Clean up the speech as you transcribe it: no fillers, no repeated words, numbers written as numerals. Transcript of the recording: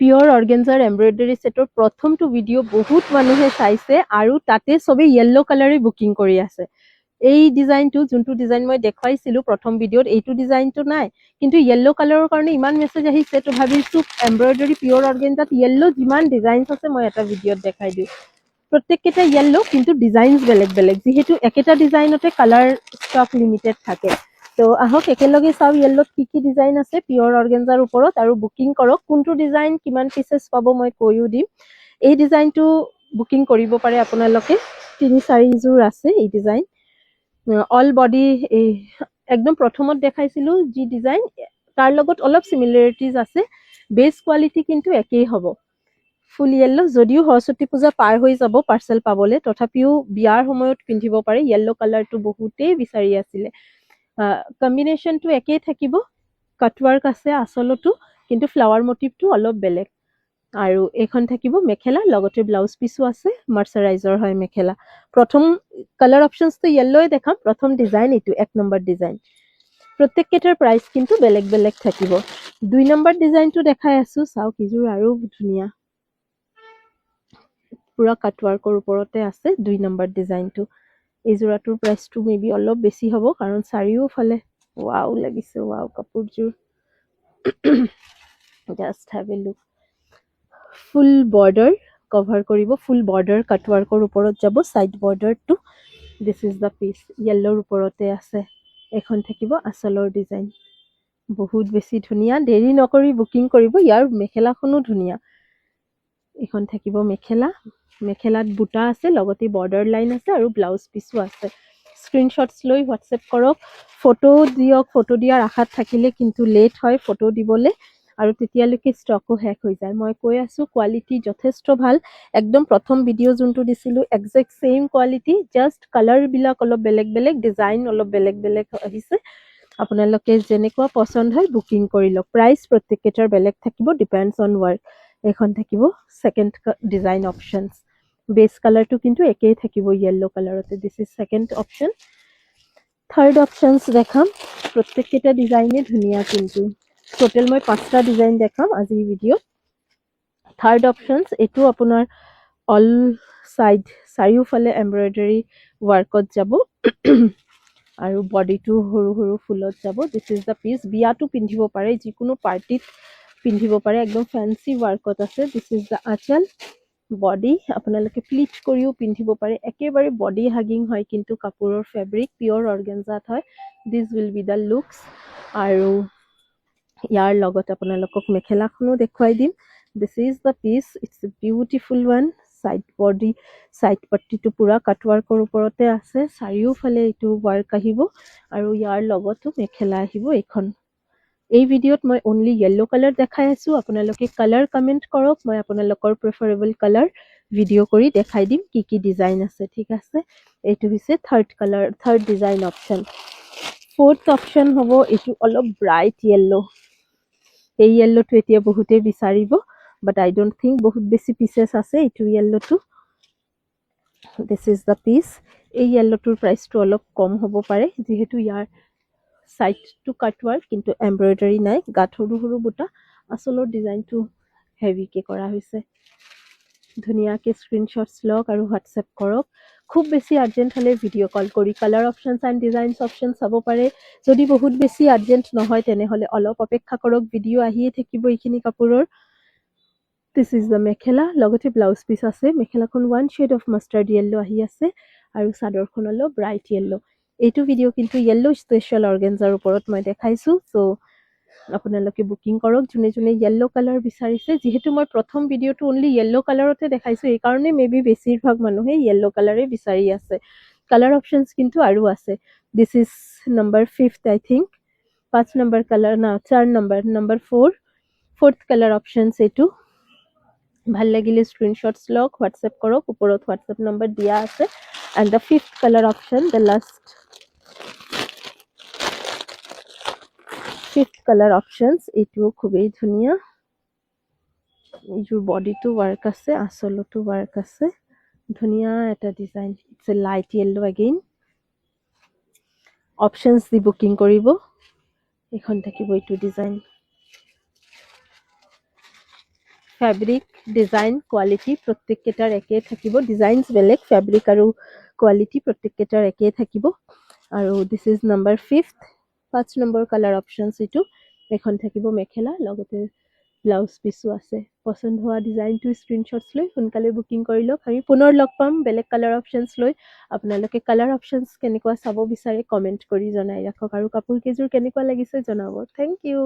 pure অৰ্গেনজাৰ embroidery সেটৰ প্ৰথমটো video বহুত মানুহে চাইছে আৰু তাতে সবে ইয়েলো কালাৰে বুকিং কৰি আছে এই ডিজাইনটো যোনটো ডিজাইন মই দেখাইছিলো প্ৰথম ভিডিওত এইটো ডিজাইনটো নাই কিন্তু ইয়েলো কালাৰৰ কাৰণে ইমান মেছেজ আহিছে তো ভাবিছো এমব্ৰইডাৰী পিওৰ অৰ্গেনজাত ইয়েলো যিমান ডিজাইনছ আছে মই এটা ভিডিওত দেখাই দিওঁ প্ৰত্যেকটা ইয়েলো কিন্তু ডিজাইনছ বেলেগ বেলেগ যেহেতু একেটা ডিজাইনতে কালাৰ ষ্টক লিমিটেড থাকে তো আহক একেলগে চাও ইয়েলোত কি ডিজাইন আছে পিওর অৰ্গেনজাৰ ওপৰত আৰু বুকিং কৰক কোনটো ডিজাইন কিমান পিসেস পাব মই কৈও দিম এই ডিজাইনটো বুকিং কৰিব পাৰে আপোনালোকে 3-4 জোৰ আছে এই ডিজাইন অল বডি একদম প্ৰথমত দেখাইছিলো যি ডিজাইন তাৰ লগত অলপ সিমিলাৰিটিজ আছে বেস কোৱালিটি কিন্তু একেই হ'ব ফুল ইয়েলো যদিও সৰস্বতী পূজা পাৰ হৈ যাব পাৰ্সেল পাবলে তথাপিও বিয়াৰ সময়ত পিন্ধিব পাৰে ইয়েলো কালাৰটো বহুতেই বিচাৰি আছিল কম্বিনেশনটো একেই থাকিব কাটৱৰ্ক আছে আসলটো কিন্তু ফ্লাৱাৰ মোটিভটো অলপ বেলেগ আৰু এখন থাকিব মেখেলা লগতে ব্লাউজ পিসও আছে মাৰ্চাৰাইজৰ হয় মেখেলা প্ৰথম কালাৰ অপশনসটো ইয়েলোই দেখাম প্ৰথম ডিজাইন এটো 1 নম্বৰ ডিজাইন প্ৰত্যেকটাৰ প্ৰাইস কিন্তু বেলেগ বেলেগ থাকিব 2 নম্বৰ ডিজাইনটো দেখাই আছো চাও কিজোৰ আৰু ধুনিয়া পুৰা কাটৱৰ্কৰ ওপৰতে আছে 2 নম্বৰ ডিজাইনটো এই জোৰাটোৰ প্ৰাইসটো মেবি অলপ বেছি হ'ব কাৰণ চাৰিও ফালে ওয়াও লাগিছে ওয়াও কাপোৰজোৰ just have a look full border cover কৰিব ফুল বৰ্ডাৰ কাটৱৰ্কৰ ওপৰত যাব সাইড বৰ্ডাৰটো দিস ইজ দা পিস ইয়েলোৰ ওপৰতে আছে এখন থাকিব আসলৰ ডিজাইন বহুত বেছি ধুনিয়া দেৰি নকৰি বুকিং কৰিব ইয়াৰ মেখেলাখনো ধুনিয়া এখন থাকিব মেখেলাত বুটা আছে লগতে বৰ্ডাৰ লাইন আছে আৰু ব্লাউজ পিসও আছে স্ক্ৰিনশ্বটস লৈ হোৱাটসএপ কৰক ফটো দিয়ক ফটো দিয়াৰ আশাত থাকিলে কিন্তু লেট হয় ফটো দিবলে আৰু তেতিয়ালৈকে ষ্টকো হেক হৈ যায় মই কৈ আছো কোৱালিটি যথেষ্ট ভাল একদম প্ৰথম ভিডিও যোনটো দিছিলো exact same quality just colour বিলাক অলপ বেলেগ বেলেগ ডিজাইন অলপ বেলেগ বেলেগ আহিছে আপোনালোকে যেনেকুৱা পছন্দ হয় বুকিং কৰি লওক প্ৰাইস প্ৰত্যেকটাৰ বেলেগ থাকিব ডিপেন্ডস অন ওয়াৰ্ক এখন থাকিব সেকেন্ড ডিজাইন অপশনস বেস কালাৰটো কিন্তু একেই থাকিব ইয়েলো কালাৰতে this is second option third options দেখাম প্ৰত্যেকটা ডিজাইনে ধুনিয়া কিন্তু টোটাল মই 5টা ডিজাইন দেখাম আজিৰ ভিডিওত থাৰ্ড অপশনস এটো আপোনাৰ অল সাইড চাৰিওফালে এমব্ৰইডাৰী ওয়াৰ্কত যাব আৰু বডিটো সৰু সৰু ফুলত যাব দিস ইজ দা পিস বিয়াটো পিন্ধিব পাৰে যিকোনো পাৰ্টিত পিন্ধিব পাৰে একদম ফ্যান্সি ওয়াৰ্কত আছে দিস ইজ দা আঁচল বডি আপোনালোকে প্লিট কৰিও পিন্ধিব পাৰে একেবাৰে বডি হাগিং হয় কিন্তু কাপোৰৰ ফেব্ৰিক পিওৰ অৰ্গেনজাত হয় this will be the looks আৰু ইয়াৰ লগত আপোনালোকক মেখেলাখনো দেখুৱাই দিম this is the piece it's a beautiful one side body side পট্টিটো পুৰা কাটৱৰ্কৰ ওপৰতে আছে চাৰিওফালে এইটো ওয়াৰ্ক আহিব আৰু ইয়াৰ লগতো মেখেলা আহিব এখন এই ভিডিওত মই অনলি ইয়েলো কালাৰ দেখাই আছো আপোনালোকে কালাৰ কমেন্ট কৰক মই আপোনালোকৰ প্ৰেফাৰেবল কালাৰ ভিডিও কৰি দেখাই দিম কি ডিজাইন আছে ঠিক আছে এইটো হৈছে third design option fourth option হ'ব এইটো অলপ ব্ৰাইট ইয়েলো এই ইয়েলোটো এতিয়া বহুতে বিচাৰিব বাট আই ডোন্ট থিংক বহুত বেছি পিসেস আছে এইটো ইয়েলোটো দিস ইজ দা পিস এই ইয়েলোটোৰ প্ৰাইসটো অলপ কম হ'ব পাৰে যেহেতু ইয়াৰ সাইডটো কাটৱৰ্ক কিন্তু এমব্ৰইডাৰী নাই গাত সৰু সৰু বুটা আসলৰ ডিজাইনটো হেভিকে কৰা হৈছে ধুনিয়াকে স্ক্ৰিনশ্বটস লওক আৰু হোৱাটসএপ কৰক খুব বেছি আৰ্জেন্ট হলে ভিডিও কল কৰি colour options and designs option চাব পাৰে যদি বহুত বেছি আৰ্জেন্ট নহয় তেনেহলে অলপ অপেক্ষা কৰক ভিডিও আহিয়ে থাকিব এইখিনি কাপোৰৰ দিস ইজ দা মেখেলা লগতে ব্লাউজ পিস আছে মেখেলাখন ওয়ান শেড অফ মাস্টাৰ্ড ইয়েলো আহি আছে আৰু চাদৰখন অলপ ব্ৰাইট ইয়েলো এইটো ভিডিও কিন্তু ইয়েলো স্পেশাল অৰ্গেনজাৰ ওপৰত মই দেখাইছো সো আপোনালোকে বুকিং কৰক যোনে যোনে ইয়েলো কালাৰ বিচাৰিছে যেহেতু মই প্ৰথম ভিডিওটো অনলি ইয়েলো কালাৰতে দেখাইছো এই কাৰণে মেবি বেছিভাগ মানুহে ইয়েলো কালাৰে বিচাৰি আছে কালাৰ অপশনস কিন্তু আৰু আছে this is number 5th I think 5 number colour না 4 নম্বৰ 4th কালাৰ অপশনস এটো ভাল লাগিলে স্ক্ৰিনশ্বটস লওক হোৱাটসএপ কৰক ওপৰত হোৱাটসএপ নম্বৰ দিয়া আছে and the 5th colour option the last 5th colour options এটো খুবই ধুনিয়া এইটোৰ বডিটো ওয়ার্ক আছে আসলটো ওয়ার্ক আছে ধুনিয়া এটা design it's a light yellow again options the booking কৰিব এখন থাকিব এইটো ডিজাইন ফেব্ৰিক ডিজাইন কোৱালিটি প্ৰত্যেককেইটাৰ একেই থাকিব ডিজাইনছ বেলেগ ফেব্ৰিক আৰু কোৱালিটি প্ৰত্যেককেইটাৰ একেই থাকিব আৰু this is number 5th 5 number colour options এইটো এখন থাকিব মেখেলা লগতে ব্লাউজ পিচো আছে পচন্দ হোৱা ডিজাইনটো স্ক্ৰীনশ্বটছ লৈ সোনকালে বুকিং কৰি লওক আমি পুনৰ লগ পাম বেলেগ কালাৰ অপশ্যনছ লৈ আপোনালোকে কালাৰ অপশ্যনছ কেনেকুৱা চাব বিচাৰে কমেণ্ট কৰি জনাই ৰাখক আৰু কাপোৰ কেইযোৰ কেনেকুৱা লাগিছে জনাব থেংক ইউ